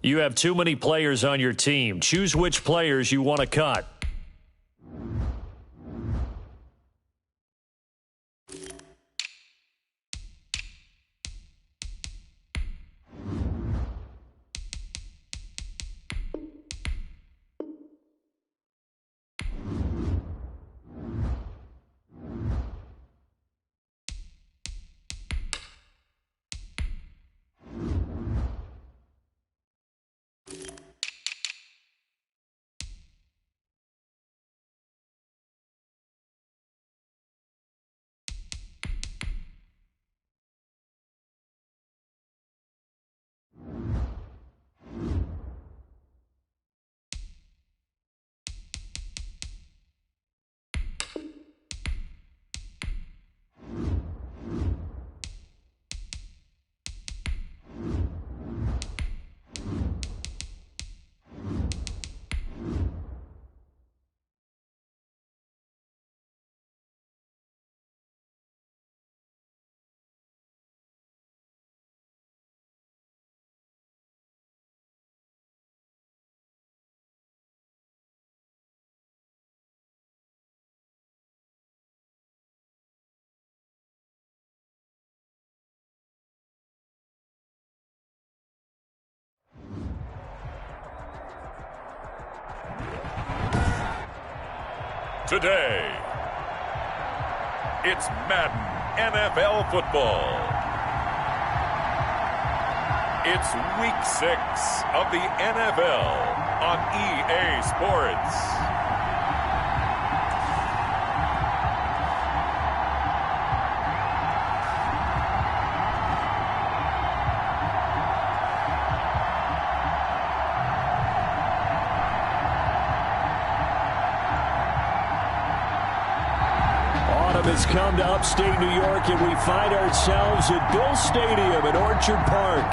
You have too many players on your team. Choose which players you want to cut. Today, it's Madden NFL football. It's Week 6 of the NFL on EA Sports. Has come to upstate New York, and we find ourselves at Bill Stadium in Orchard Park.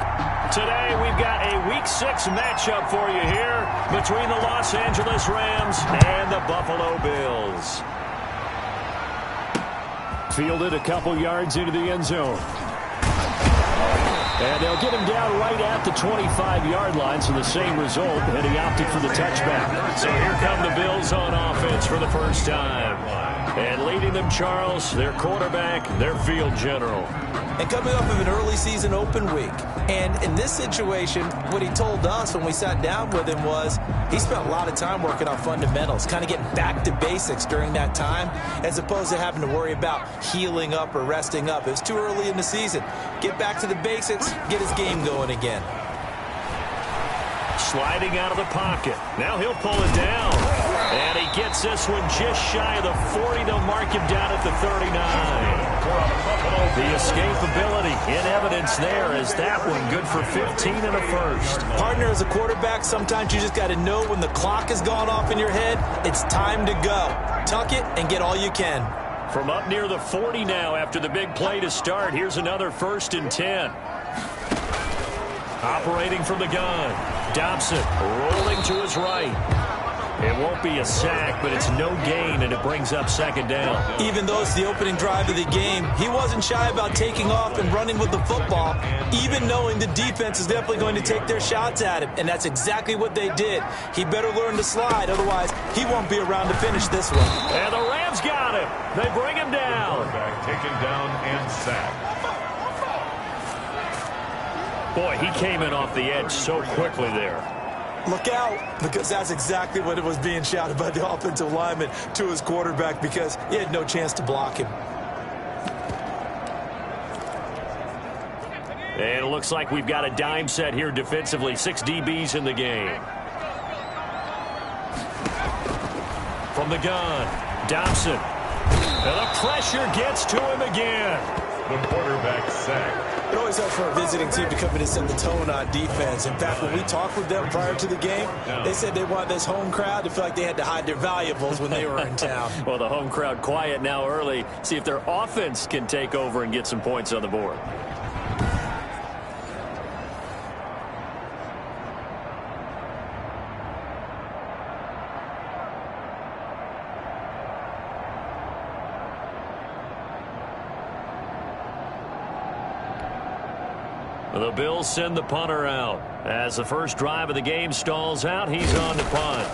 Today, we've got a Week 6 matchup for you here between the Los Angeles Rams and the Buffalo Bills. Fielded a couple yards into the end zone. And they'll get him down right at the 25-yard line, so the same result, and he opted for the touchback. So here come the Bills on offense for the first time. And leading them, Charles, their quarterback, their field general. And coming off of an early season open week. And in this situation, what he told us when we sat down with him was he spent a lot of time working on fundamentals, kind of getting back to basics during that time, as opposed to having to worry about healing up or resting up. It was too early in the season. Get back to the basics, get his game going again. Sliding out of the pocket. Now he'll pull it down. And he gets this one just shy of the 40. They'll mark him down at the 39. The escapability in evidence there as that one good for 15 and a first. Partner, as a quarterback, sometimes you just got to know when the clock has gone off in your head, it's time to go. Tuck it and get all you can. From up near the 40 now after the big play to start, here's another 1st and 10. Operating from the gun. Dobson rolling to his right. It won't be a sack, but it's no gain, and it brings up 2nd down. Even though it's the opening drive of the game, he wasn't shy about taking off and running with the football, even knowing the defense is definitely going to take their shots at him, and that's exactly what they did. He better learn to slide, otherwise he won't be around to finish this one. And the Rams got him. They bring him down. Quarterback taken down and sacked. Boy, he came in off the edge so quickly there. Look out, because that's exactly what it was being shouted by the offensive lineman to his quarterback, because he had no chance to block him. And it looks like we've got a dime set here defensively. 6 DBs in the game. From the gun, Dobson. And the pressure gets to him again. The quarterback sacked. It always helps for a visiting team to come in and set the tone on defense. In fact, when we talked with them prior to the game, they said they wanted this home crowd to feel like they had to hide their valuables when they were in town. Well, the home crowd quiet now early. See if their offense can take over and get some points on the board. The Bills send the punter out. As the first drive of the game stalls out, he's on to punt.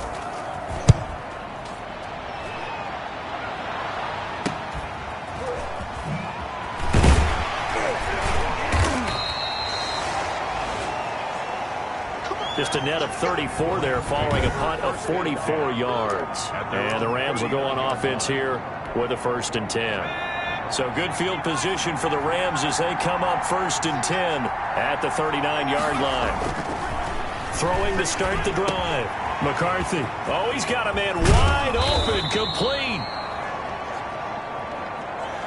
Just a net of 34 there following a punt of 44 yards. And the Rams will go on offense here with a 1st and 10. So good field position for the Rams as they come up 1st and 10 at the 39-yard line. Throwing to start the drive. McCarthy. Oh, he's got a man wide open, complete.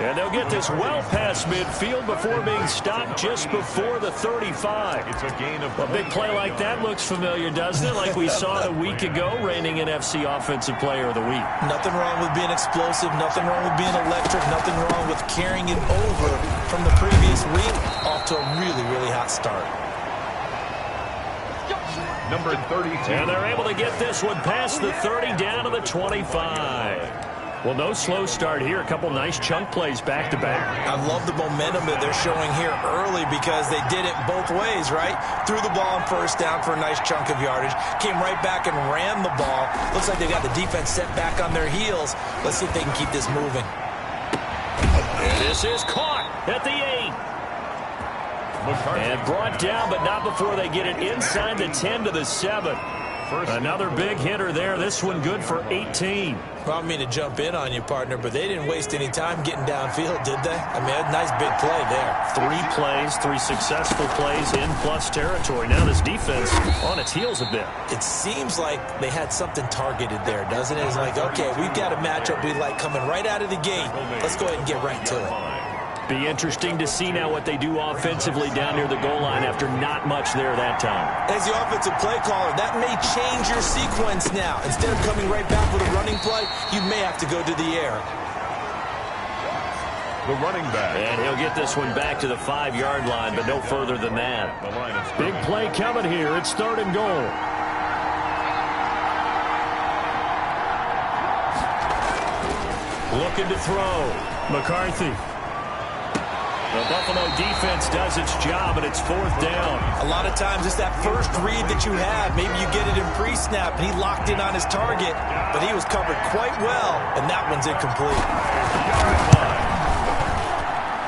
And they'll get this well past midfield before being stopped just before the 35. It's a gain of a big play like that looks familiar, doesn't it? Like we saw a week ago, reigning NFC Offensive Player of the Week. Nothing wrong with being explosive. Nothing wrong with being electric. Nothing wrong with carrying it over from the previous week off to a really, really hot start. Number 32. And they're able to get this one past the 30 down to the 25. Well, no slow start here. A couple nice chunk plays back-to-back. I love the momentum that they're showing here early because they did it both ways, right? Threw the ball on 1st down for a nice chunk of yardage. Came right back and ran the ball. Looks like they got the defense set back on their heels. Let's see if they can keep this moving. This is caught at the 8. And brought down, but not before they get it inside the 10 to the 7. Another big hitter there. This one good for 18. Well, I don't mean to jump in on you, partner, but they didn't waste any time getting downfield, did they? I mean, a nice big play there. 3 plays, 3 successful plays in plus territory. Now this defense on its heels a bit. It seems like they had something targeted there, doesn't it? It's like, okay, we've got a matchup we like coming right out of the gate. Let's go ahead and get right to it. Be interesting to see now what they do offensively down near the goal line after not much there that time. As the offensive play caller, that may change your sequence now. Instead of coming right back with a running play, you may have to go to the air. The running back. And he'll get this one back to the 5-yard line, but no further than that. Big play coming here. It's 3rd and goal. Looking to throw. McCarthy. The Buffalo defense does its job, and it's 4th down. A lot of times it's that first read that you have. Maybe you get it in pre-snap, and he locked in on his target, but he was covered quite well, and that one's incomplete.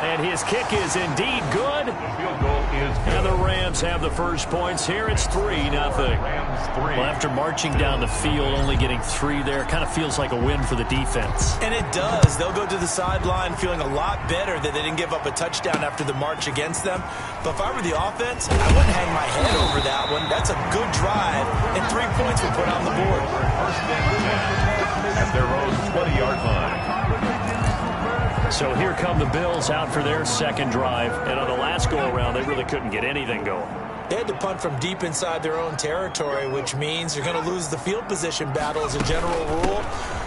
And his kick is indeed good. The field goal is good. And the Rams have the first points here. It's 3-0. Rams 3. Well, after marching down the field, only getting 3 there, kind of feels like a win for the defense. And it does. They'll go to the sideline feeling a lot better that they didn't give up a touchdown after the march against them. But if I were the offense, I wouldn't hang my head over that one. That's a good drive, and 3 points were put on the board. 1st and 10 at their own 20-yard line. So here come the Bills out for their 2nd drive. And on the last go-around, they really couldn't get anything going. They had to punt from deep inside their own territory, which means you're going to lose the field position battle as a general rule.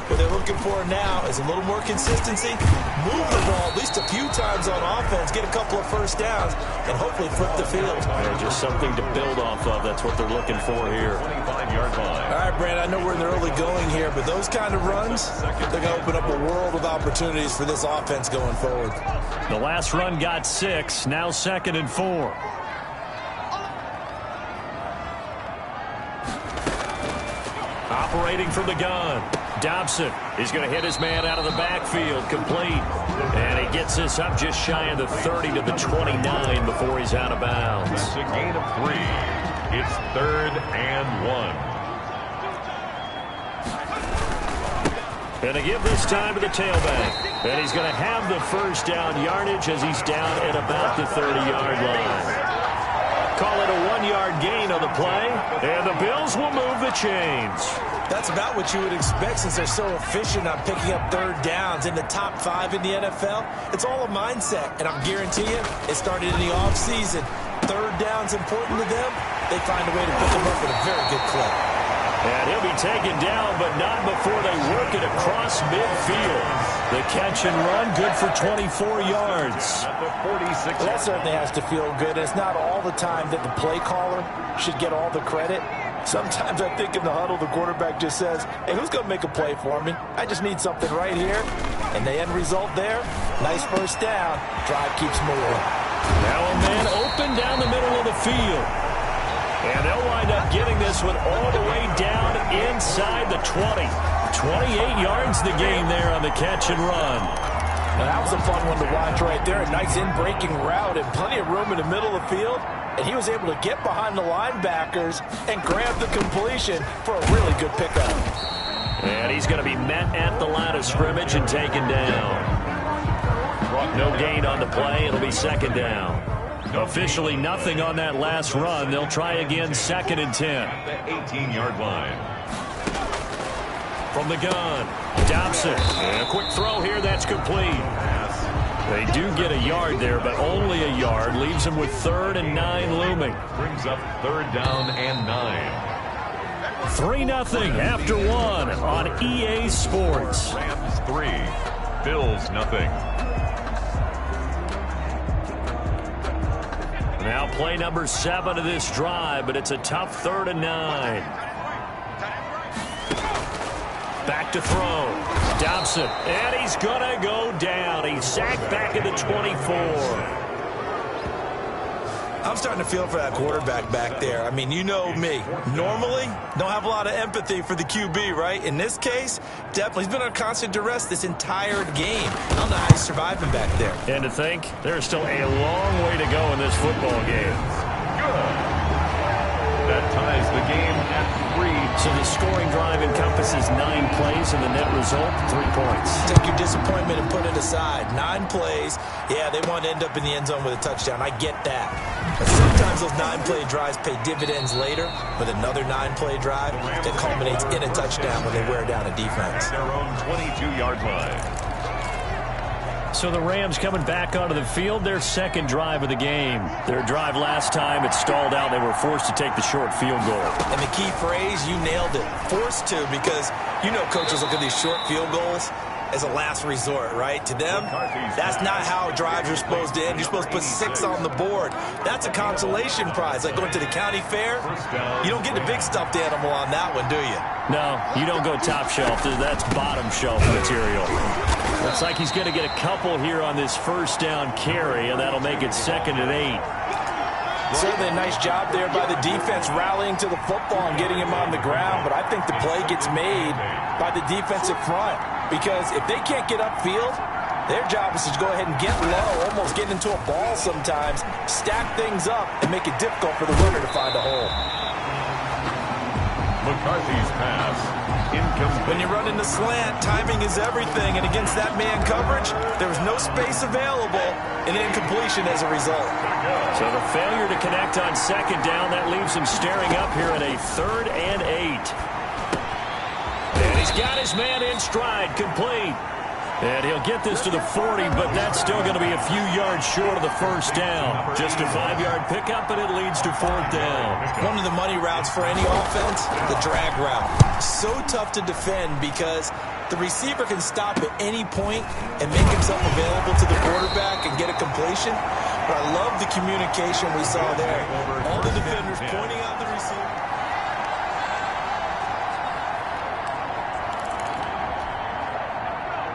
What they're looking for now is a little more consistency, move the ball at least a few times on offense, get a couple of 1st downs, and hopefully flip the field. Just something to build off of. That's what they're looking for here. 25-yard line. All right, Brand, I know we're in the early going here, but those kind of runs, they're going to open up a world of opportunities for this offense going forward. The last run got 6, now 2nd and 4. Operating from the gun. Dobson is going to hit his man out of the backfield. Complete. And he gets this up just shy of the 30 to the 29 before he's out of bounds. It's a gain of 3. It's 3rd and 1. And to give this time to the tailback. And he's going to have the 1st down yardage as he's down at about the 30-yard line. Call it a 1-yard gain on the play, and the Bills will move the chains. That's about what you would expect since they're so efficient on picking up 3rd downs in the top 5 in the NFL. It's all a mindset, and I'm guaranteeing you it started in the offseason. 3rd down's important to them. They find a way to pick them up at a very good clip. And he'll be taken down, but not before they work it across midfield. The catch and run, good for 24 yards. At the 46. Well, that certainly has to feel good. It's not all the time that the play caller should get all the credit. Sometimes I think in the huddle, the quarterback just says, hey, who's going to make a play for me? I just need something right here. And the end result there, nice 1st down. Drive keeps moving. Now a man open down the middle of the field. And they'll wind up getting this one all the way down inside the 20. 28 yards the game there on the catch and run. Now that was a fun one to watch right there. A nice in-breaking route and plenty of room in the middle of the field. And he was able to get behind the linebackers and grab the completion for a really good pickup. And he's going to be met at the line of scrimmage and taken down. No gain on the play. It'll be second down. Officially nothing on that last run. They'll try again, 2nd and 10. The 18-yard line. From the gun, Dobson. And a quick throw here, that's complete. They do get a yard there, but only a yard. Leaves them with 3rd and 9 looming. Brings up 3rd down and 9. 3-0 after 1 on EA Sports. Rams 3, Bills nothing. Now play number 7 of this drive, but it's a tough 3rd and 9. Back to throw. Dobson, and he's going to go down. He's sacked back at the 24. I'm starting to feel for that quarterback back there. I mean, you know me. Normally, don't have a lot of empathy for the QB, right? In this case, definitely. He's been under constant duress this entire game. I don't know how he's surviving back there. And to think, there's still a long way to go in this football game. Good. That ties the game at 3. So the scoring drive encompasses 9 plays, and the net result, 3 points. Take your disappointment and put it aside. 9 plays. Yeah, they want to end up in the end zone with a touchdown. I get that. But sometimes those 9-play drives pay dividends later with another 9-play drive that culminates in a touchdown when they wear down a defense. Their own 22-yard line. So the Rams coming back onto the field, their 2nd drive of the game. Their drive last time, it stalled out. They were forced to take the short field goal. And the key phrase, you nailed it. Forced to, because you know coaches look at these short field goals as a last resort, right? To them, that's not how drives are supposed to end. You're supposed to put 6 on the board. That's a consolation prize. Like going to the county fair, you don't get the big stuffed animal on that one, do you? No, you don't go top shelf. That's bottom shelf material. Looks like he's going to get a couple here on this 1st down carry, and that'll make it 2nd and 8. Certainly a nice job there by the defense rallying to the football and getting him on the ground, but I think the play gets made by the defensive front, because if they can't get upfield, their job is to go ahead and get low, almost get into a ball sometimes, stack things up, and make it difficult for the runner to find a hole. McCarthy's pass. Incomplete. When you run in the slant, timing is everything, and against that man coverage, there was no space available, and incompletion as a result. So the failure to connect on 2nd down, that leaves him staring up here at a 3rd and 8. And he's got his man in stride, complete. And he'll get this to the 40, but that's still going to be a few yards short of the 1st down. Just a 5-yard pickup, and it leads to 4th down. One of the money routes for any offense, the drag route. So tough to defend because the receiver can stop at any point and make himself available to the quarterback and get a completion. But I love the communication we saw there. All the defenders pointing out the receiver.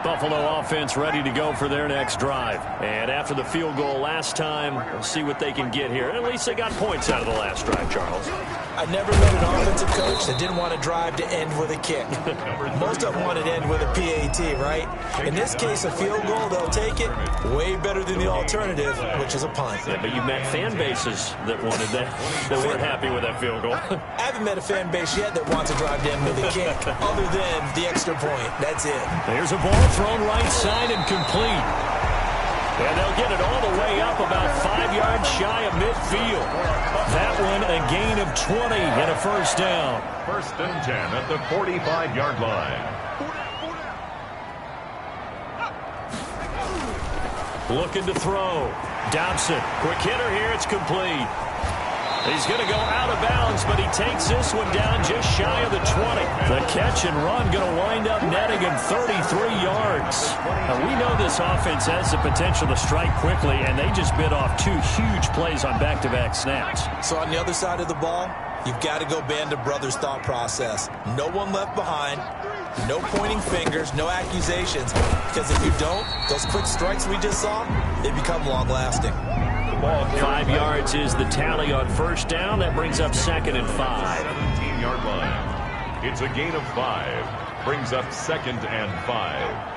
Buffalo offense ready to go for their next drive. And after the field goal last time, we'll see what they can get here. At least they got points out of the last drive, Charles. I never met an offensive coach that didn't want a drive to end with a kick. Most of them want it to end with a PAT, right? In this case, a field goal, they'll take it. Way better than the alternative, which is a punt. Yeah, but you met fan bases that wanted that weren't happy with that field goal. I haven't met a fan base yet that wants a drive to end with a kick, other than the extra point. That's it. There's a ball thrown right side and complete. And they'll get it all the way up about 5 yards shy of midfield. That one a gain of 20 and a 1st down. 1st and 10 at the 45-yard line. Looking to throw. Dobson, quick hitter here, it's complete. He's going to go out of bounds, but he takes this one down just shy of the 20. The catch and run going to wind up netting him 33 yards. Now, we know this offense has the potential to strike quickly, and they just bit off 2 huge plays on back-to-back snaps. So on the other side of the ball, you've got to go Band of Brothers thought process. No one left behind. No pointing fingers, no accusations. Because if you don't, those quick strikes we just saw, they become long-lasting. ball carrier. 5 yards is the tally on first down. That brings up 2nd and 5. 17-yard line. It's a gain of 5. Brings up 2nd and 5.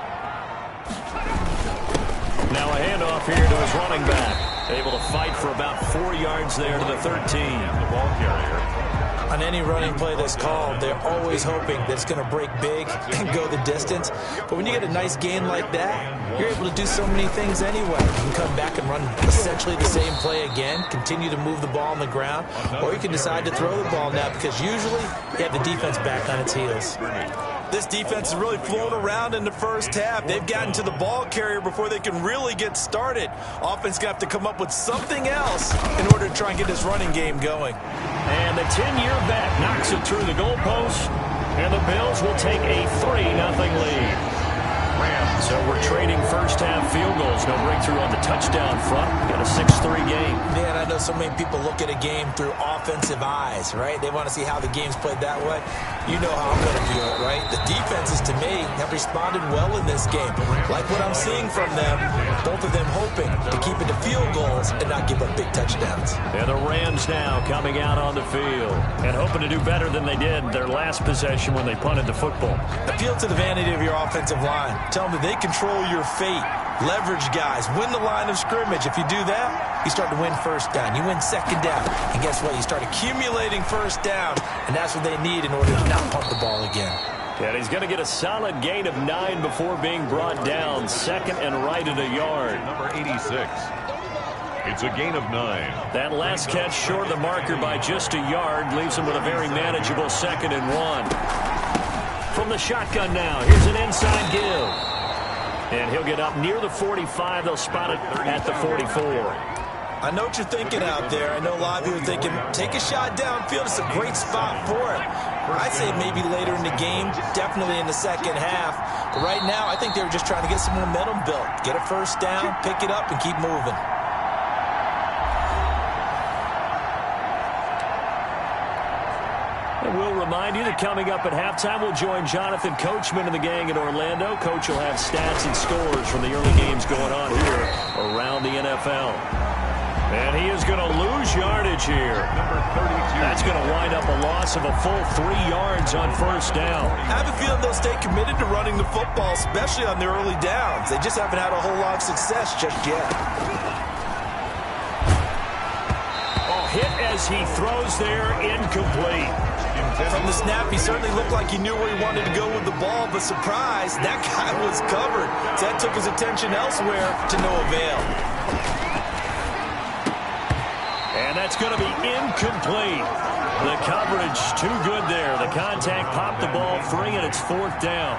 Now a handoff here to his running back. Able to fight for about 4 yards there to the 13. The ball carrier. On any running play that's called, they're always hoping that it's going to break big and go the distance. But when you get a nice gain like that, you're able to do so many things anyway. You can come back and run essentially the same play again, continue to move the ball on the ground, or you can decide to throw the ball now because usually you have the defense back on its heels. This defense has really flown around in the first half. They've gotten to the ball carrier before they can really get started. Offense going to have to come up with something else in order to try and get this running game going. And the 10-year vet knocks it through the goalpost, and the Bills will take a 3-0 lead. So we're trading first-half field goals. No breakthrough on the touchdown front. Got a 6-3 game. Man, I know so many people look at a game through offensive eyes, right? They want to see how the game's played that way. You know how I'm going to view it, right? The defenses, to me, have responded well in this game. Like what I'm seeing from them, both of them hoping to keep it to field goals and not give up big touchdowns. And the Rams now coming out on the field and hoping to do better than they did their last possession when they punted the football. Appeal to the vanity of your offensive line. Tell them that they control your fate. Leverage guys. Win the line of scrimmage. If you do that, you start to win first down. You win second down. And guess what? You start accumulating first down. And that's what they need in order to not punt the ball again. And he's going to get a solid gain of 9 before being brought down. 2nd and right at a yard. Number 86. It's a gain of 9. That last catch short of the marker by just a yard leaves him with a very manageable 2nd and 1. From the shotgun now, here's an inside give. And he'll get up near the 45. They'll spot it at the 44. I know what you're thinking out there. I know a lot of you are thinking, take a shot downfield. It's a great spot for it. I'd say maybe later in the game, definitely in the second half. But right now, I think they were just trying to get some momentum built. Get a first down, pick it up, and keep moving. And we'll remind you that coming up at halftime, we'll join Jonathan Coachman and the gang in Orlando. Coach will have stats and scores from the early games going on here around the NFL. And he is going to lose yardage here. Number 32. That's going to wind up a loss of a full 3 yards on first down. I have a feeling they'll stay committed to running the football, especially on their early downs. They just haven't had a whole lot of success just yet. Hit as he throws there, incomplete. From the snap, he certainly looked like he knew where he wanted to go with the ball, but surprise, that guy was covered. So that took his attention elsewhere to no avail. And that's going to be incomplete. The coverage too good there. The contact popped the ball free, and it's 4th down.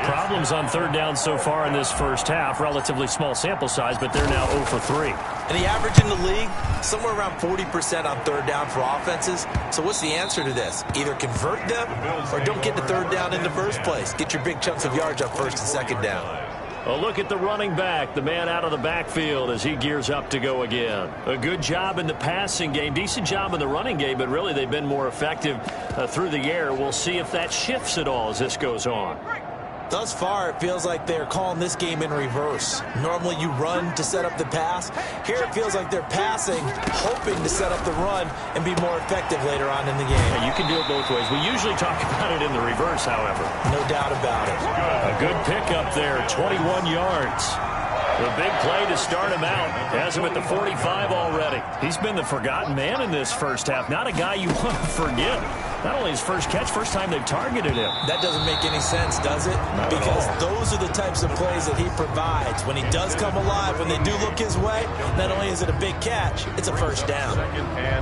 Problems on 3rd down so far in this first half. Relatively small sample size, but they're now 0 for 3. And the average in the league, somewhere around 40% on 3rd down for offenses. So what's the answer to this? Either convert them or don't get the 3rd down in the first place. Get your big chunks of yards up 1st and 2nd down. A look at the running back, the man out of the backfield as he gears up to go again. A good job in the passing game, decent job in the running game, but really they've been more effective through the air. We'll see if that shifts at all as this goes on. Thus far, it feels like they're calling this game in reverse. Normally, you run to set up the pass. Here, it feels like they're passing, hoping to set up the run and be more effective later on in the game. Yeah, you can do it both ways. We usually talk about it in the reverse, however. No doubt about it. A good pickup there, 21 yards. The big play to start him out. Has him at the 45 already. He's been the forgotten man in this first half. Not a guy you want to forget. Not only his first catch, first time they've targeted him. That doesn't make any sense, does it? Because those are the types of plays that he provides. When he does come alive, when they do look his way, not only is it a big catch, it's a first down.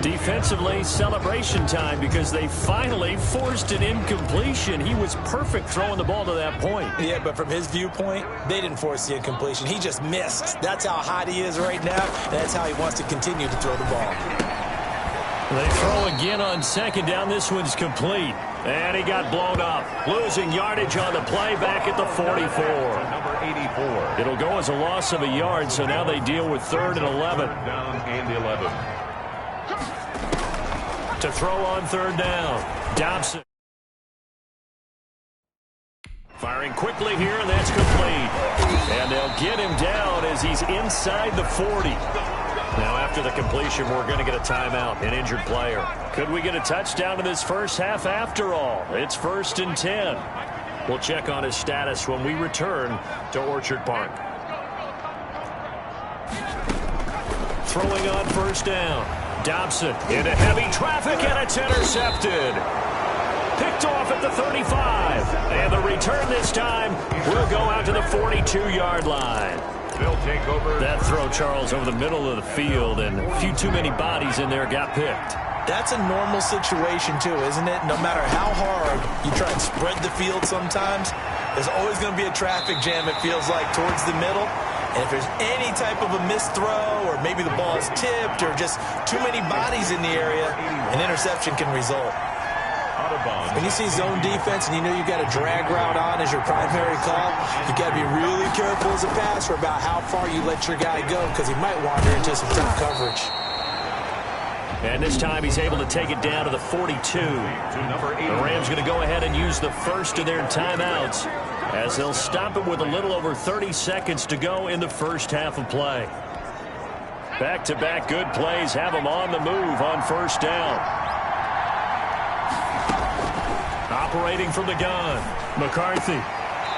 Defensively, celebration time because they finally forced an incompletion. He was perfect throwing the ball to that point. Yeah, but from his viewpoint, they didn't force the incompletion. He just missed. That's how hot he is right now, and that's how he wants to continue to throw the ball. They throw again on 2nd down. This one's complete. And he got blown up. Losing yardage on the play back at the 44. Number 84. It'll go as a loss of a yard, so now they deal with 3rd and 11. Down and 11. To throw on 3rd down. Dobson. Firing quickly here, and that's complete. And they'll get him down as he's inside the 40. Now after the completion, we're going to get a timeout, an injured player. Could we get a touchdown in this first half after all? It's 1st and 10. We'll check on his status when we return to Orchard Park. Throwing on 1st down. Dobson into heavy traffic, and it's intercepted. Picked off at the 35. And the return this time will go out to the 42-yard line. They'll take over. That throw, Charles, over the middle of the field, and a few too many bodies in there got picked. That's a normal situation, too, isn't it? No matter how hard you try and spread the field sometimes, there's always going to be a traffic jam, it feels like, towards the middle. And if there's any type of a missed throw, or maybe the ball's tipped, or just too many bodies in the area, an interception can result. When you see zone defense and you know you've got a drag route on as your primary call, you've got to be really careful as a passer about how far you let your guy go, because he might wander into some tough coverage. And this time he's able to take it down to the 42. The Rams going to go ahead and use the first of their timeouts as they'll stop it with a little over 30 seconds to go in the first half of play. Back-to-back good plays have them on the move on 1st down. Operating from the gun, McCarthy.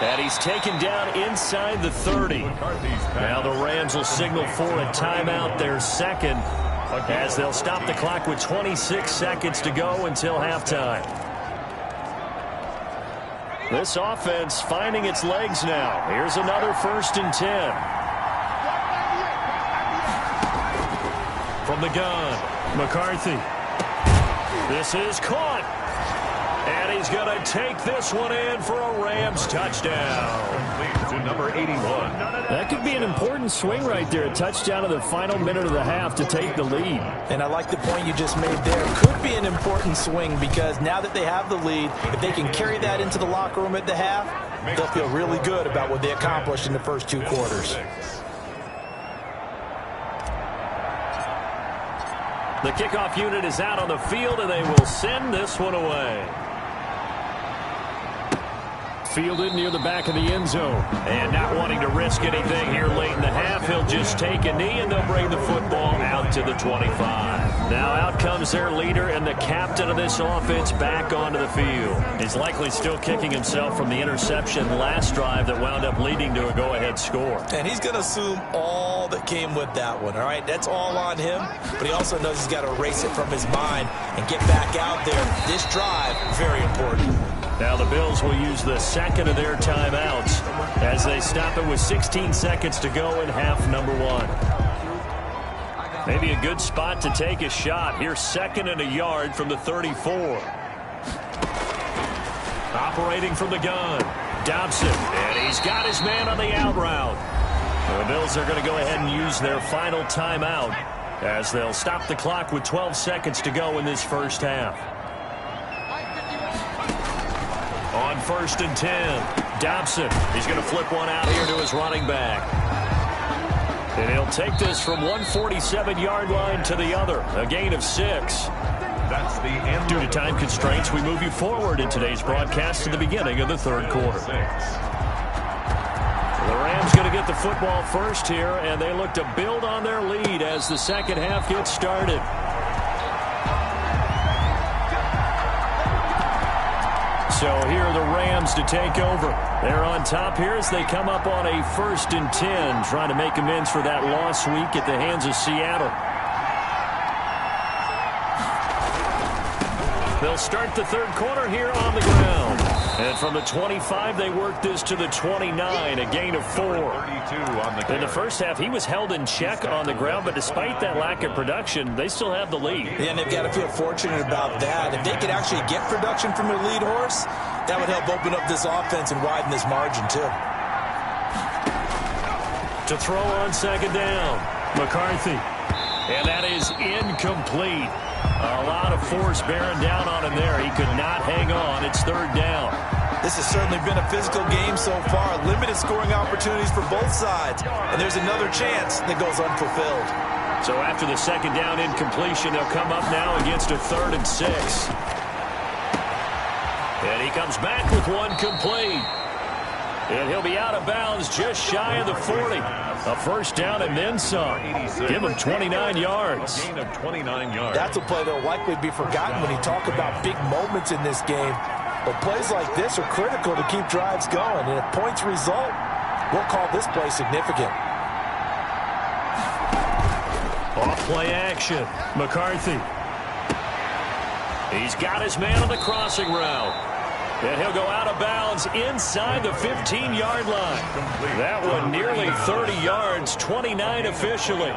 And he's taken down inside the 30. Now the Rams will signal for a timeout, their second, as they'll stop the clock with 26 seconds to go until halftime. This offense finding its legs now. Here's another 1st and 10. From the gun, McCarthy. This is caught. And he's going to take this one in for a Rams touchdown. To number 81. That could be an important swing right there. A touchdown in the final minute of the half to take the lead. And I like the point you just made there. Could be an important swing because now that they have the lead, if they can carry that into the locker room at the half, they'll feel really good about what they accomplished in the first 2 quarters. The kickoff unit is out on the field, and they will send this one away. Fielded near the back of the end zone. And not wanting to risk anything here late in the half, he'll just take a knee, and they'll bring the football out to the 25. Now out comes their leader and the captain of this offense back onto the field. He's likely still kicking himself from the interception last drive that wound up leading to a go-ahead score. And he's going to assume all that came with that one, all right? That's all on him, but he also knows he's got to erase it from his mind and get back out there. This drive, very important. Now the Bills will use the second of their timeouts as they stop it with 16 seconds to go in half number 1. Maybe a good spot to take a shot. Here's 2nd and a yard from the 34. Operating from the gun, Dobson, and he's got his man on the out route. The Bills are going to go ahead and use their final timeout as they'll stop the clock with 12 seconds to go in this first half. On 1st and 10, Dobson. He's going to flip one out here to his running back. And he'll take this from 147-yard line to the other, a gain of 6. That's the end. Due to time constraints, we move you forward in today's broadcast to the beginning of the 3rd quarter. The Rams going to get the football first here, and they look to build on their lead as the second half gets started. So here are the Rams to take over. They're on top here as they come up on a 1st and 10, trying to make amends for that lost week at the hands of Seattle. They'll start the 3rd quarter here on the ground. And from the 25, they work this to the 29, a gain of 4. In the first half, he was held in check on the ground, but despite that lack of production, they still have the lead. Yeah, and they've got to feel fortunate about that. If they could actually get production from their lead horse, that would help open up this offense and widen this margin, too. To throw on 2nd down, McCarthy. And that is incomplete. A lot of force bearing down on him there. He could not hang on. It's 3rd down. This has certainly been a physical game so far. Limited scoring opportunities for both sides. And there's another chance that goes unfulfilled. So after the 2nd down incompletion, they'll come up now against a 3rd and 6. And he comes back with one complete. And he'll be out of bounds just shy of the 40. A first down and then some. Give him 29 yards. A gain of 29 yards. That's a play that will likely be forgotten when you talk about big moments in this game. But plays like this are critical to keep drives going. And if points result, we'll call this play significant. Off play action. McCarthy. He's got his man on the crossing route. And he'll go out of bounds inside the 15-yard line. That one nearly 30 yards, 29 officially.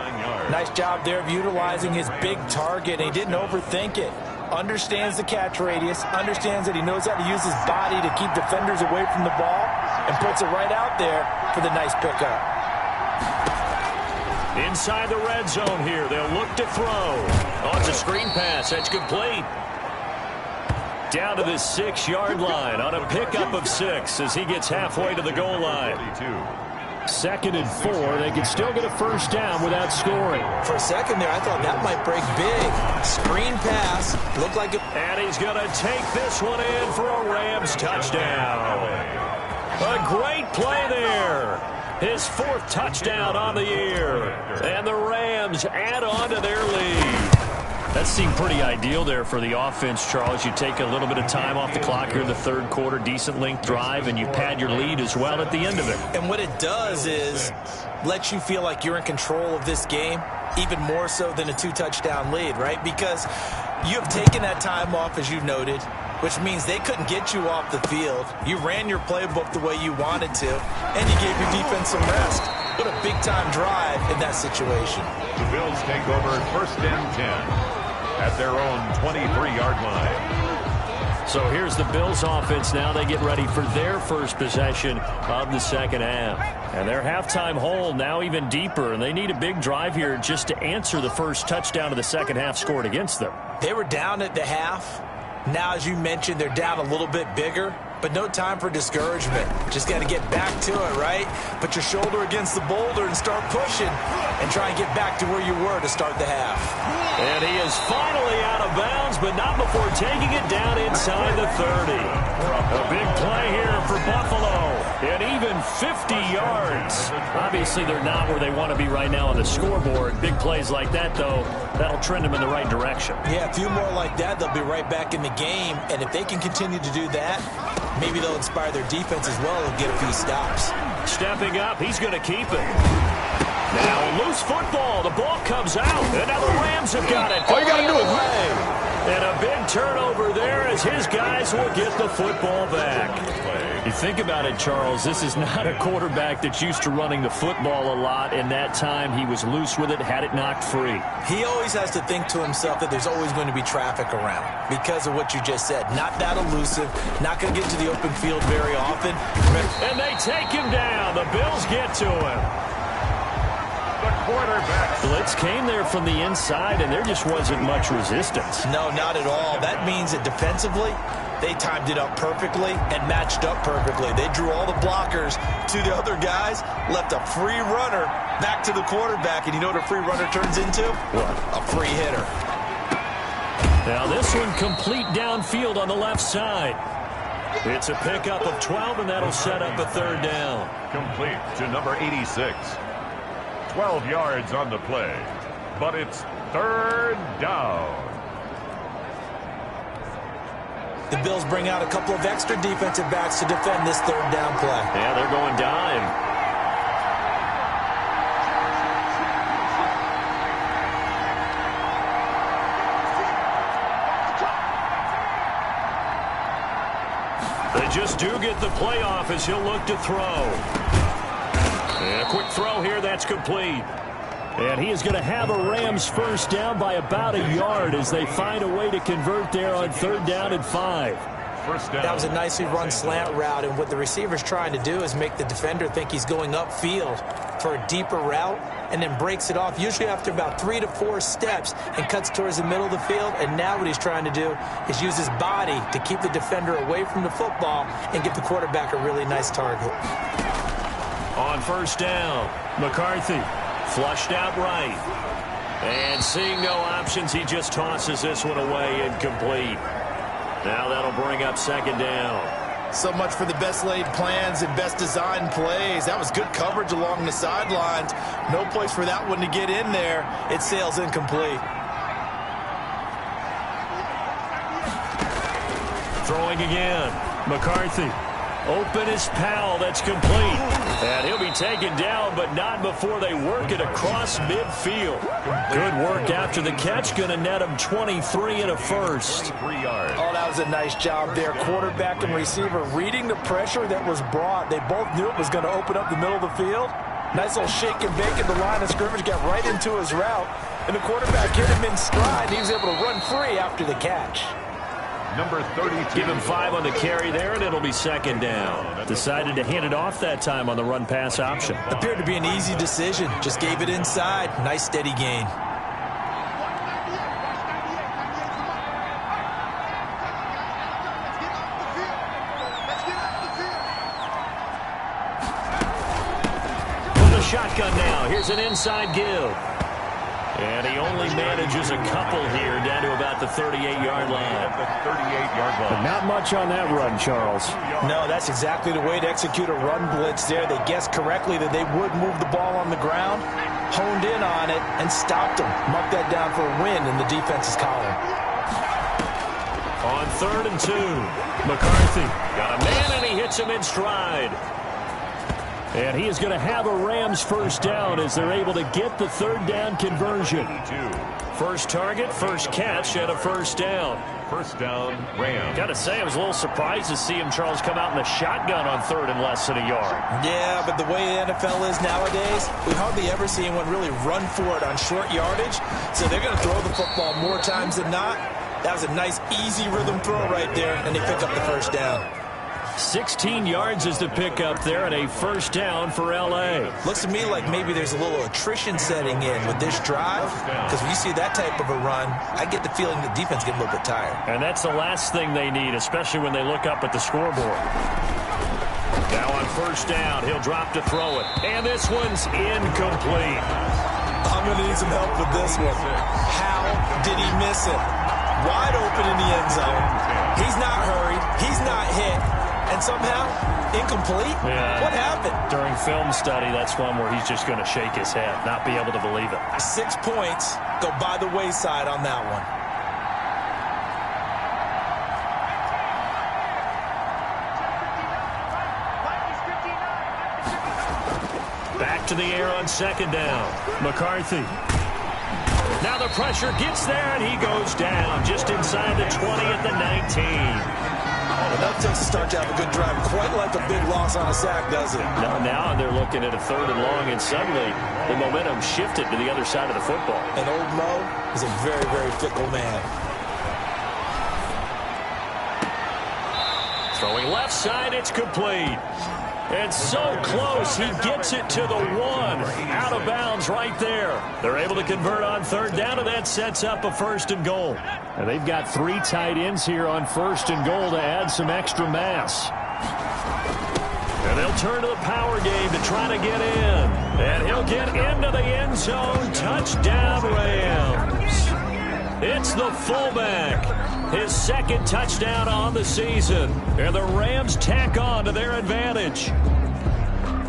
Nice job there of utilizing his big target. He didn't overthink it. Understands the catch radius, understands that he knows how to use his body to keep defenders away from the ball, and puts it right out there for the nice pickup. Inside the red zone here, they'll look to throw. Oh, it's a screen pass. That's complete. Down to the 6-yard line on a pickup of 6 as he gets halfway to the goal line. 2nd and 4. They can still get a first down without scoring. For a second there, I thought that might break big. Screen pass. Looked like it. And he's going to take this one in for a Rams touchdown. A great play there. His 4th touchdown on the year. And the Rams add on to their lead. That seemed pretty ideal there for the offense, Charles. You take a little bit of time off the clock here in the 3rd quarter, decent length drive, and you pad your lead as well at the end of it. And what it does is let you feel like you're in control of this game, even more so than a 2-touchdown lead, right? Because you have taken that time off, as you noted, which means they couldn't get you off the field. You ran your playbook the way you wanted to, and you gave your defense some rest. What a big-time drive in that situation. The Bills take over 1st and 10. At their own 23-yard line. So here's the Bills offense now. They get ready for their first possession of the 2nd half. And their halftime hole now even deeper, and they need a big drive here just to answer the first touchdown of the 2nd half scored against them. They were down at the half. Now, as you mentioned, they're down a little bit bigger, but no time for discouragement. Just got to get back to it, right? Put your shoulder against the boulder and start pushing and try and get back to where you were to start the half. And he is finally out of bounds, but not before taking it down inside the 30. A big play here for Buffalo. And even 50 yards. Obviously, they're not where they want to be right now on the scoreboard. Big plays like that, though, that'll trend them in the right direction. Yeah, a few more like that, they'll be right back in the game. And if they can continue to do that, maybe they'll inspire their defense as well and get a few stops. Stepping up, he's going to keep it. Now, loose football. The ball comes out. And now the Rams have got it. All you got to do is play. And a big turnover there as his guys will get the football back. You think about it, Charles, this is not a quarterback that's used to running the football a lot. In that time, he was loose with it, had it knocked free. He always has to think to himself that there's always going to be traffic around because of what you just said. Not that elusive, not going to get to the open field very often. And they take him down. The Bills get to him. The quarterback. Blitz came there from the inside, and there just wasn't much resistance. No, not at all. That means that defensively, they timed it up perfectly and matched up perfectly. They drew all the blockers to the other guys, left a free runner back to the quarterback, and you know what a free runner turns into? What? A free hitter. Now this one complete downfield on the left side. It's a pickup of 12, and that'll set up a 3rd down. Complete to number 86. 12 yards on the play, but it's 3rd down. The Bills bring out a couple of extra defensive backs to defend this 3rd down play. Yeah, they're going dime. They just do get the play off as he'll look to throw. And a quick throw here, that's complete. And he is going to have a Rams first down by about a yard as they find a way to convert there on 3rd down and 5. First down. That was a nicely run slant route, and what the receiver's trying to do is make the defender think he's going upfield for a deeper route and then breaks it off, usually after about 3 to 4 steps, and cuts towards the middle of the field. And now what he's trying to do is use his body to keep the defender away from the football and give the quarterback a really nice target. On 1st down, McCarthy flushed out right. And seeing no options, he just tosses this one away incomplete. Now that'll bring up 2nd down. So much for the best laid plans and best designed plays. That was good coverage along the sidelines. No place for that one to get in there. It sails incomplete. Throwing again. McCarthy. Open is Powell. That's complete. And he'll be taken down, but not before they work it across midfield. Good work after the catch. Going to net him 23 and a first. 3 yards. Oh, that was a nice job there. Quarterback and receiver reading the pressure that was brought. They both knew it was going to open up the middle of the field. Nice little shake and bake at the line of scrimmage. Got right into his route. And the quarterback hit him in stride. And he was able to run free after the catch. Number 32. Give him 5 on the carry there, and it'll be second down. Decided to hand it off that time on the run-pass option. Appeared to be an easy decision. Just gave it inside. Nice steady gain. From the shotgun now, here's an inside give. And he only manages a couple here down to about the 38-yard line. The 38-yard line. But not much on that run, Charles. No, that's exactly the way to execute a run blitz there. They guessed correctly that they would move the ball on the ground, honed in on it, and stopped them. Marked that down for a win in the defense's column. On 3rd and 2, McCarthy got a man, and he hits him in stride. And he is going to have a Rams first down as they're able to get the 3rd down conversion. First target, first catch, and a first down. First down, Rams. Got to say, I was a little surprised to see him, Charles, come out in the shotgun on 3rd and less than a yard. Yeah, but the way the NFL is nowadays, we hardly ever see anyone really run for it on short yardage. So they're going to throw the football more times than not. That was a nice, easy rhythm throw right there, and they pick up the first down. 16 yards is the pickup there and a first down for L.A. Looks to me like maybe there's a little attrition setting in with this drive, because when you see that type of a run, I get the feeling the defense getting a little bit tired. And that's the last thing they need, especially when they look up at the scoreboard. Now on first down, he'll drop to throw it. And this one's incomplete. I'm going to need some help with this one. How did he miss it? Wide open in the end zone. He's not hurried. He's not hit. And somehow, incomplete? Yeah. What happened? During film study, that's one where he's just going to shake his head, not be able to believe it. 6 points go by the wayside on that one. Back to the air on second down. McCarthy. Now the pressure gets there, and he goes down just inside the 20 at the 19. Enough takes to start to have a good drive. Quite like a big loss on a sack, does it? Now they're looking at a 3rd and long, and suddenly the momentum shifted to the other side of the football. And old Mo is a very, very fickle man. Throwing left side, it's complete. And so close, he gets it to the 1. Out of bounds right there. They're able to convert on 3rd down, and that sets up a 1st and goal. And they've got 3 tight ends here on 1st and goal to add some extra mass. And they'll turn to the power game to try to get in. And he'll get into the end zone. Touchdown, Rams. It's the fullback. His 2nd touchdown on the season. And the Rams tack on to their advantage.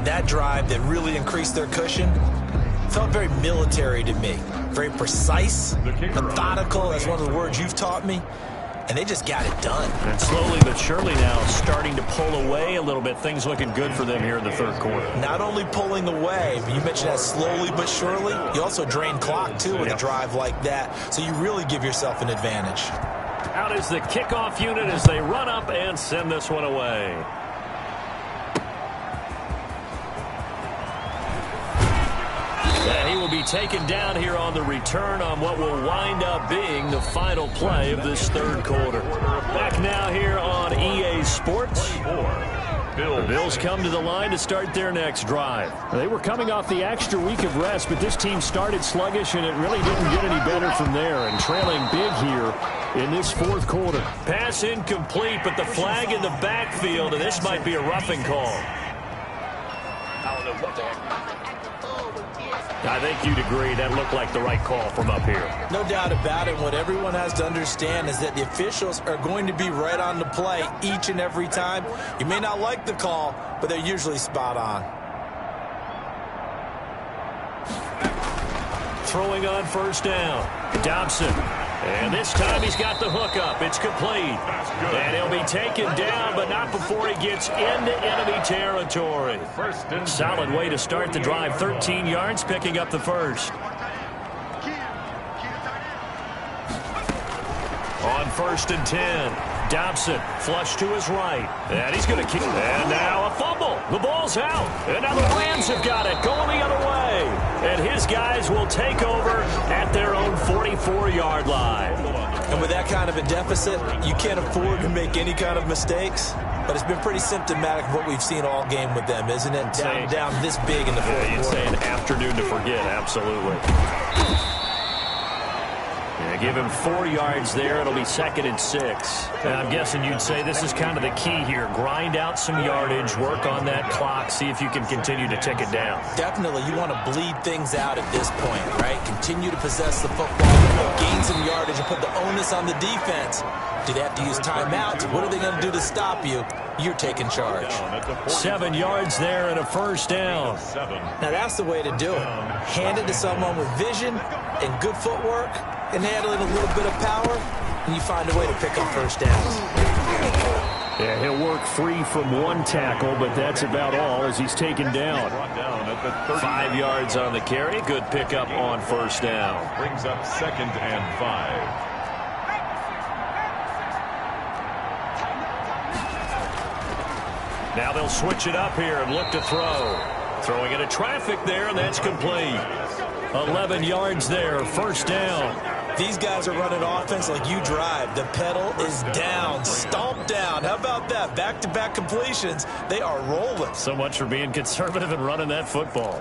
That drive that really increased their cushion felt very military to me. Very precise, methodical. That's one of the words you've taught me. And they just got it done. And slowly but surely now starting to pull away a little bit. Things looking good for them here in the 3rd quarter. Not only pulling away, but you mentioned that slowly but surely. You also drain clock, too, with a drive like that. So you really give yourself an advantage. Out is the kickoff unit as they run up and send this one away. And he will be taken down here on the return on what will wind up being the final play of this 3rd quarter. Back now here on EA Sports. The Bills come to the line to start their next drive. They were coming off the extra week of rest, but this team started sluggish, and it really didn't get any better from there. And trailing big here in this 4th quarter. Pass incomplete, but the flag in the backfield, and this might be a roughing call. I don't know what the heck. I think you'd agree that looked like the right call from up here. No doubt about it. What everyone has to understand is that the officials are going to be right on the play each and every time. You may not like the call, but they're usually spot on. Throwing on first down. Dobson. And this time he's got the hook up. It's complete. And he'll be taken down, but not before he gets into enemy territory. Solid way to start the drive. 13 yards, picking up the first. On 1st and 10. Dobson, flush to his right. And he's going to keep. And now a fumble. The ball's out. And now the Rams have got it, going the other way. And his guys will take over at their own 44-yard line. And with that kind of a deficit, you can't afford to make any kind of mistakes. But it's been pretty symptomatic of what we've seen all game with them, isn't it? Down this big in the fourth quarter. You'd say an afternoon to forget, absolutely. Give him 4 yards there. It'll be 2nd and 6. And I'm guessing you'd say this is kind of the key here. Grind out some yardage, work on that clock, see if you can continue to tick it down. Definitely. You want to bleed things out at this point, right? Continue to possess the football, gain some yardage, and put the onus on the defense. Do they have to use timeouts? What are they going to do to stop you? You're taking charge. 7 yards there and a first down. Now that's the way to do it. Hand it to someone with vision and good footwork, and handle it a little bit of power, and you find a way to pick up first downs. Yeah, he'll work free from one tackle, but that's about all as he's taken down. 5 yards on the carry. Good pickup on first down. Brings up 2nd and 5. Now they'll switch it up here and look to throw. Throwing into traffic there, and that's complete. 11 yards there, first down. These guys are running offense like you drive. The pedal is down, stomped down. How about that? Back-to-back completions. They are rolling. So much for being conservative and running that football.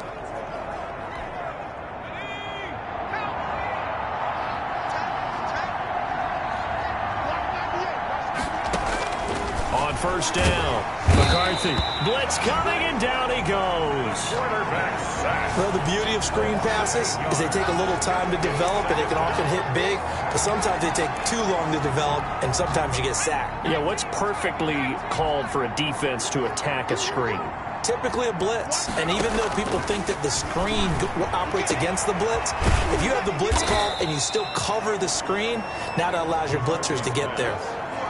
On first down, McCarthy. Blitz coming, and down he goes. Quarterback sack. Well, the beauty of screen passes is they take a little time to develop, and they can often hit big, but sometimes they take too long to develop, and sometimes you get sacked. Yeah, what's perfectly called for a defense to attack a screen? Typically a blitz, and even though people think that the screen operates against the blitz, if you have the blitz called and you still cover the screen, now that allows your blitzers to get there.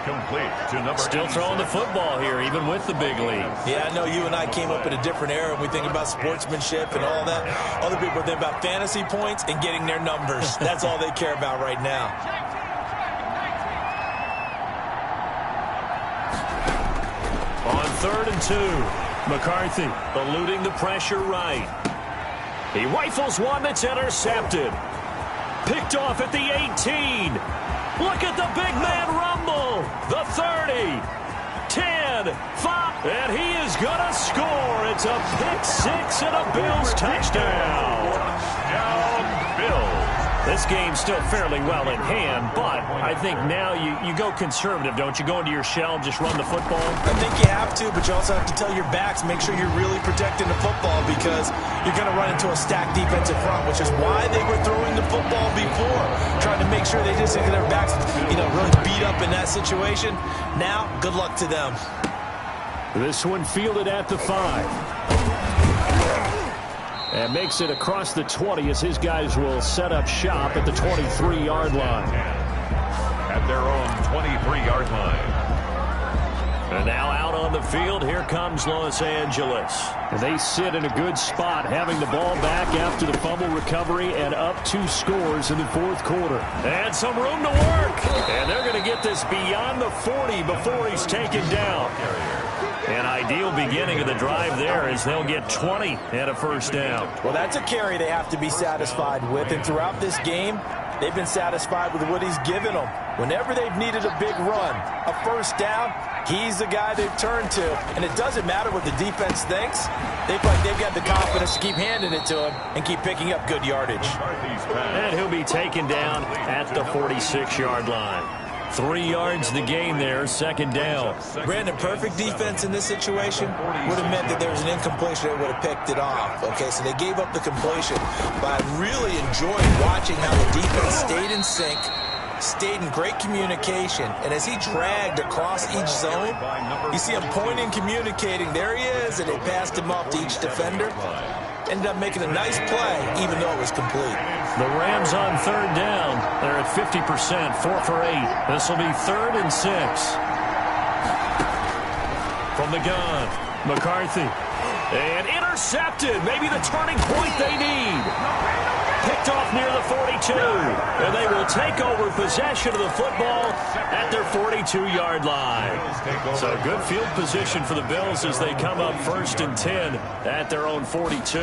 Complete to number Still throwing the football here, even with the big lead. Yeah, I know you and I came up in a different era, and we think about sportsmanship and all that. Other people think about fantasy points and getting their numbers. That's all they care about right now. On 3rd and 2, McCarthy eluding the pressure right. He rifles one that's intercepted. Picked off at the 18. Look at the big man rumble. The 30, 10, 5, and he is going to score. It's a pick-6 and a Bills touchdown. Touchdown, Bills. This game's still fairly well in hand, but I think now you go conservative, don't you? Go into your shell, just run the football. I think you have to, but you also have to tell your backs, make sure you're really protecting the football because you're going to run into a stacked defensive front, which is why they were throwing the football before, trying to make sure they just get their backs, really beat up in that situation. Now, good luck to them. This one fielded at the 5. And makes it across the 20 as his guys will set up shop at the 23-yard line. At their own 23-yard line. And now out on the field, here comes Los Angeles. And they sit in a good spot, having the ball back after the fumble recovery and up 2 scores in the fourth quarter. And some room to work. And they're going to get this beyond the 40 before he's taken down. An ideal beginning of the drive there as they'll get 20 and a first down. Well, that's a carry they have to be satisfied with. And throughout this game, they've been satisfied with what he's given them. Whenever they've needed a big run, a first down, he's the guy they've turned to. And it doesn't matter what the defense thinks. They feel like they've got the confidence to keep handing it to him and keep picking up good yardage. And he'll be taken down at the 46-yard line. 3 yards the gain there, second down. Brandon, perfect defense in this situation would have meant that there was an incompletion that would have picked it off. Okay, so they gave up the completion, but I really enjoyed watching how the defense stayed in sync, stayed in great communication, and as he dragged across each zone, you see him pointing, communicating. There he is, and they passed him off to each defender. Ended up making a nice play, even though it was complete. The Rams on third down. They're at 50%, 4 for 8. This will be 3rd and 6. From the gun, McCarthy. And intercepted. Maybe the turning point they need. Picked off near the 42. And they will take over possession of the football at their 42-yard line. So good field position for the Bills as they come up 1st and 10 at their own 42.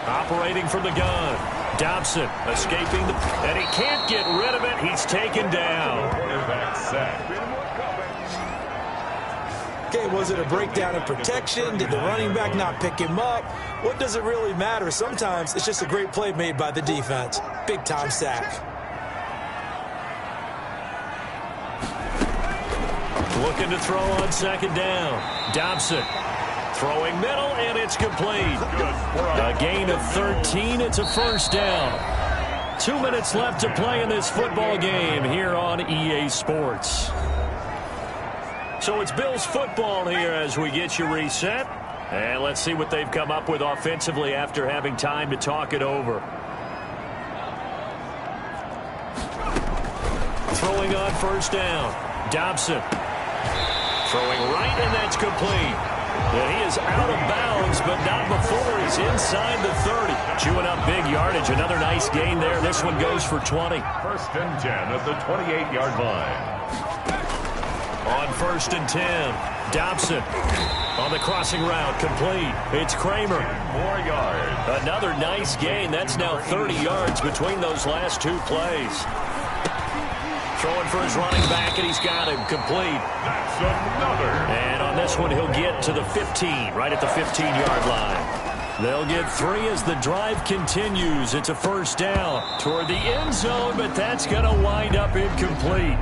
Operating from the gun. Dobson escaping, and he can't get rid of it. He's taken down. Quarterback sack. Okay, was it a breakdown in protection? Did the running back not pick him up? What does it really matter? Sometimes it's just a great play made by the defense. Big-time sack. Looking to throw on second down. Dobson throwing middle, and it's complete. A gain of 13. It's a first down. 2 minutes left to play in this football game here on EA Sports. So it's Bills football here as we get you reset. And let's see what they've come up with offensively after having time to talk it over. Throwing on first down. Dobson. Throwing right, and that's complete. And he is out of bounds, but not before he's inside the 30. Chewing up big yardage. Another nice gain there. This one goes for 20. 1st and 10 at the 28-yard line. On 1st and 10, Dobson on the crossing route, complete. It's Kramer. 4 yards. Another nice gain. That's now 30 yards between those last 2 plays. Throwing for his running back, and he's got him complete. That's another. And on this one, he'll get to the 15, right at the 15-yard line. They'll get 3 as the drive continues. It's a first down toward the end zone, but that's going to wind up incomplete.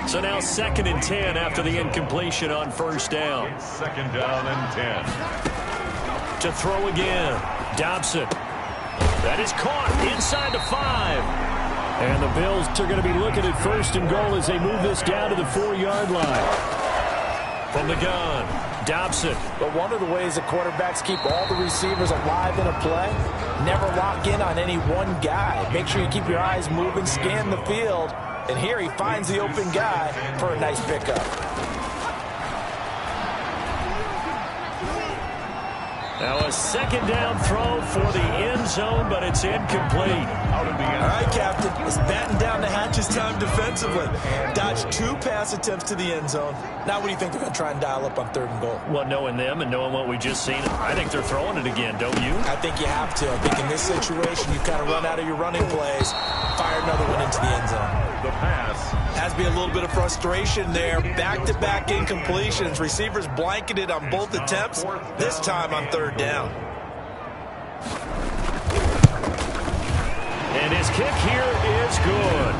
So now 2nd and 10 after the incompletion on first down. It's 2nd down and 10. To throw again. Dobson. That is caught inside the 5. And the Bills are going to be looking at 1st and goal as they move this down to the 4-yard line. From the gun, Dobson. But one of the ways that quarterbacks keep all the receivers alive in a play, never lock in on any one guy. Make sure you keep your eyes moving, scan the field. And here he finds the open guy for a nice pickup. Now a 2nd down throw for the end zone, but it's incomplete. Out of the end. All right, Captain. It's batten down the hatches time defensively. Dodged 2 pass attempts to the end zone. Now what do you think they're going to try and dial up on 3rd and goal? Well, knowing them and knowing what we just seen, I think they're throwing it again, don't you? I think you have to. I think in this situation, you kind of run out of your running plays, fire another one into the end zone. The pass. Has to be a little bit of frustration there. Back-to-back incompletions. Receivers blanketed on both attempts, this time on 3rd down. And his kick here is good.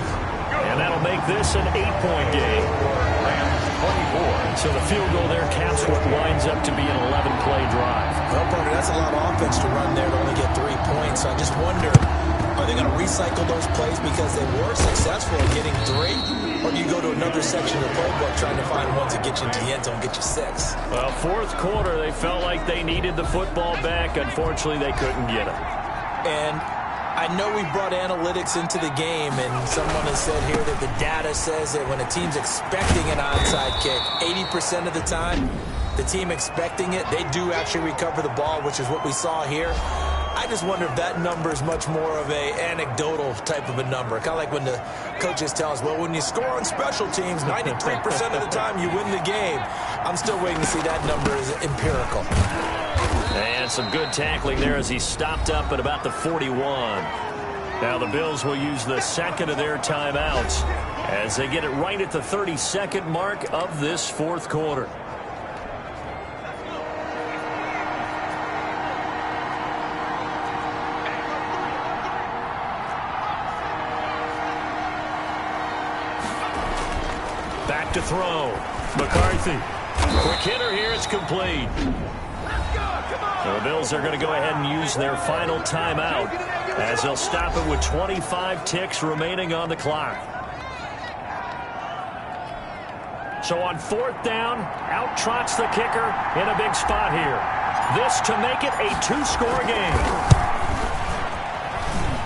And that'll make this an 8-point game. Rams 24. So the field goal there caps what winds up to be an 11-play drive. Well, partner, that's a lot of offense to run there to only get 3 points. So I just wonder, are they going to recycle those plays because they were successful in getting 3? Or do you go to another section of the playbook trying to find ones that get you into the end zone, get you 6? Well, 4th quarter, they felt like they needed the football back. Unfortunately, they couldn't get it. And I know we brought analytics into the game, and someone has said here that the data says that when a team's expecting an onside kick, 80% of the time, the team expecting it, they do actually recover the ball, which is what we saw here. I just wonder if that number is much more of a anecdotal type of a number. Kind of like when the coaches tell us, well, when you score on special teams, 93% of the time you win the game. I'm still waiting to see that number is empirical. And some good tackling there as he stopped up at about the 41. Now the Bills will use the 2nd of their timeouts as they get it right at the 32nd mark of this 4th quarter. Back to throw. McCarthy. Quick hitter here. It's complete. So the Bills are going to go ahead and use their final timeout as they'll stop it with 25 ticks remaining on the clock. So on 4th down, out trots the kicker in a big spot here. This to make it a 2-score game.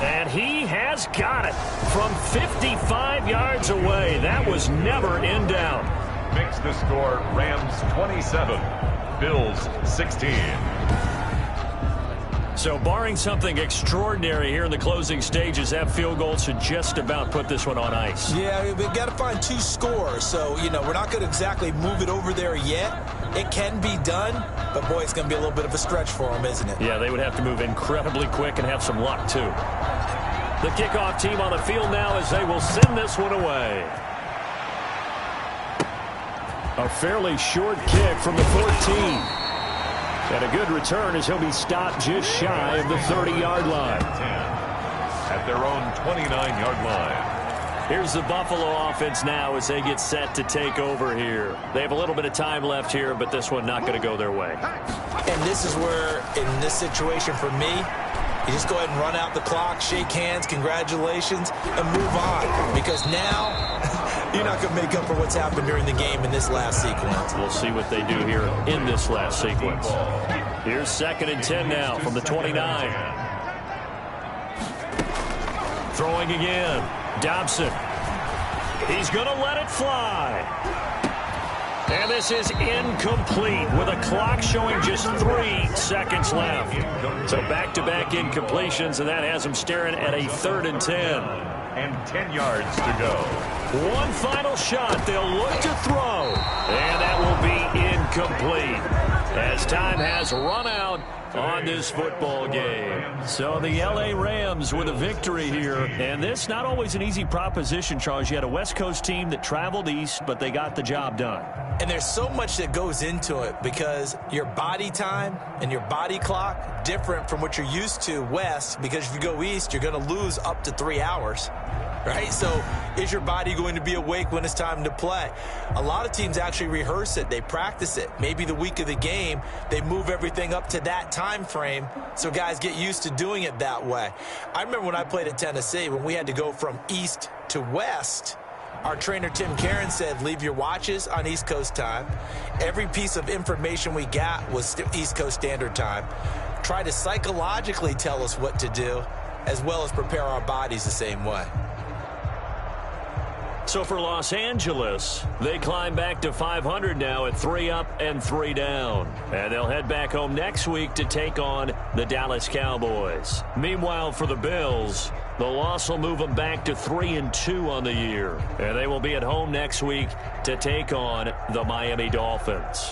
And he has got it from 55 yards away. That was never in doubt. Makes the score Rams 27, Bills 16. So barring something extraordinary here in the closing stages, that field goal should just about put this one on ice. Yeah, we've got to find 2 scores. So, we're not going to exactly move it over there yet. It can be done, but, boy, it's going to be a little bit of a stretch for them, isn't it? Yeah, they would have to move incredibly quick and have some luck, too. The kickoff team on the field now as they will send this one away. A fairly short kick from the 14. And a good return as he'll be stopped just shy of the 30-yard line. 10 at their own 29-yard line. Here's the Buffalo offense now as they get set to take over here. They have a little bit of time left here, but this one not going to go their way. And this is where, in this situation for me, you just go ahead and run out the clock, shake hands, congratulations, and move on. Because now you're not going to make up for what's happened during the game in this last sequence. We'll see what they do here in this last sequence. Here's 2nd and 10 now from the 29. Throwing again. Dobson. He's going to let it fly. And this is incomplete with a clock showing just 3 seconds left. So back-to-back incompletions, and that has him staring at a 3rd and 10. And 10 yards to go. One final shot. They'll look to throw. And that will be incomplete as time has run out on this football game. So the L.A. Rams with a victory here. And this not always an easy proposition, Charles. You had a West Coast team that traveled east, but they got the job done. And there's so much that goes into it because your body time and your body clock different from what you're used to west, because if you go east, you're going to lose up to 3 hours. Right? So is your body going to be awake when it's time to play? A lot of teams actually rehearse it. They practice it. Maybe the week of the game, they move everything up to that time frame so guys get used to doing it that way. I remember when I played at Tennessee, when we had to go from east to west, our trainer, Tim Karen, said, leave your watches on East Coast time. Every piece of information we got was East Coast Standard Time. Try to psychologically tell us what to do, as well as prepare our bodies the same way. So for Los Angeles, they climb back to 500 now at 3 up and 3 down. And they'll head back home next week to take on the Dallas Cowboys. Meanwhile, for the Bills, the loss will move them back to 3-2 on the year. And they will be at home next week to take on the Miami Dolphins.